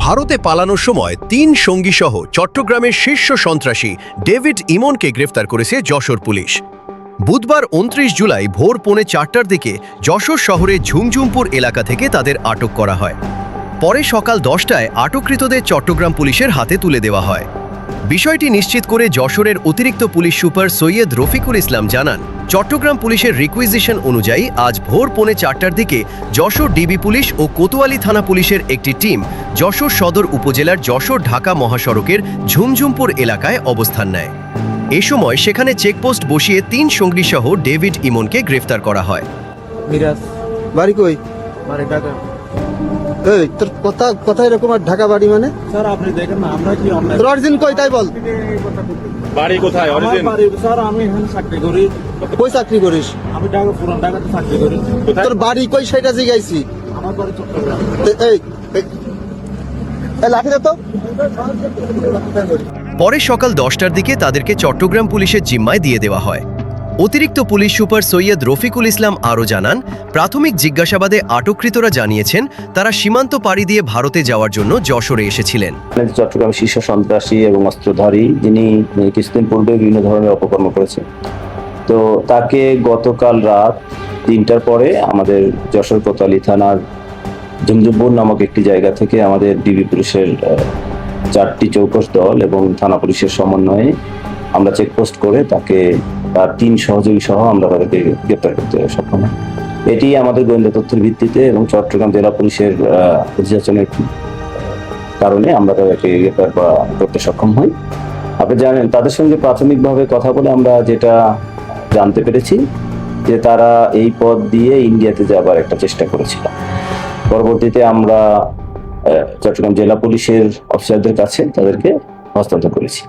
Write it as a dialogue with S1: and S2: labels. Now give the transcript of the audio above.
S1: ভারতে পালানোর সময় ৩ সঙ্গী সহ চট্টগ্রামের শীর্ষ সন্ত্রাসী ডেভিড ইমনকে গ্রেফতার করেছে যশোর পুলিশ। বুধবার ২৯ জুলাই ভোর ৪:৩০টার দিকে যশোর শহরের ঝুমঝুমপুর এলাকা থেকে তাদের আটক করা হয়। পরে সকাল ১০টায় আটককৃতদের চট্টগ্রাম পুলিশের হাতে তুলে দেওয়া হয়। বিষয়টি নিশ্চিত করে যশোরের অতিরিক্ত পুলিশ সুপার সৈয়দ রফিকুল ইসলাম জানান, চট্টগ্রাম পুলিশের রিকুইজিশন অনুযায়ী আজ ভোর ৪:৩০টার দিকে যশোর ডিবি পুলিশ ও কোতোয়ালি থানা পুলিশের একটি টিম যশোর সদর উপজেলার যশোর-ঢাকা মহাসড়কের ঝুমঝুমপুর এলাকায় অবস্থান নেয়। এ সময় সেখানে চেকপোস্ট বসিয়ে ৩ সঙ্গী সহ ডেভিড ইমনকে গ্রেফতার করা হয়।
S2: মিরাজ
S3: বাড়ি কই?
S2: বাড়ি ঢাকা।
S3: এই তোর কথা এরকম আর ঢাকা বাড়ি মানে?
S2: স্যার আপনি দেখেন না আমরা কি অনলাইন
S3: তোর অরিজিন কই তাই বল।
S4: বাড়ি কোথায়?
S2: আমার
S4: অরিজিন
S2: বাড়ি স্যার আমি এখানে চাকরি করি।
S3: কই চাকরি করিস?
S2: আমি ঢাকা পুরান ঢাকাতে চাকরি করি।
S4: কোথায়?
S3: তোর বাড়ি কই সেটা জিগাইছি।
S2: আমার বাড়ি চট্টগ্রাম।
S3: এই লাঠি দে তো।
S1: পরে সকাল ১০টার দিকে তাদেরকে চট্টগ্রাম পুলিশের জিম্মায় দিয়ে দেওয়া হয়। অতিরিক্ত পুলিশ সুপার সৈয়দ রফিকুল ইসলাম আরও জানান, প্রাথমিক জিজ্ঞাসাবাদে আটককৃতরা জানিয়েছেন তারা সীমান্ত পাড়ি দিয়ে ভারতে যাওয়ার জন্য যশোরে এসেছিলেন।
S5: চট্টগ্রাম শীর্ষ সন্ত্রাসী এবং অস্ত্রধারী, যিনি কিছুদিন পূর্বে বিভিন্ন ধরনের অপকর্ম করেছে, তো তাকে গতকাল রাত ৩টার পরে আমাদের যশোর কোতোয়ালি থানার ঝুমঝুমপুর নামক একটি জায়গা থেকে আমাদের ডিবি পুলিশের 4টি চৌকস দল এবং থানা পুলিশের সমন্বয়ে আমরা চেকপোস্ট করে তাকে তার ৩ সহযোগী সহ আমরা তাদেরকে গ্রেপ্তার করতে সক্ষম হই। এটি আমাদের গোয়েন্দা তথ্যের ভিত্তিতে এবং চট্টগ্রাম জেলা পুলিশের অভিযানের কারণে আমরা তাদেরকে গ্রেপ্তার করতে সক্ষম হই। আপনি জানেন, তাদের সঙ্গে প্রাথমিকভাবে কথা বলে আমরা যেটা জানতে পেরেছি যে তারা এই পথ দিয়ে ইন্ডিয়াতে যাবার একটা চেষ্টা করেছিল। পরবর্তীতে আমরা চট্টগ্রাম জেলা পুলিশের অফিসারদের কাছে তাদেরকে হস্তান্তর করেছি।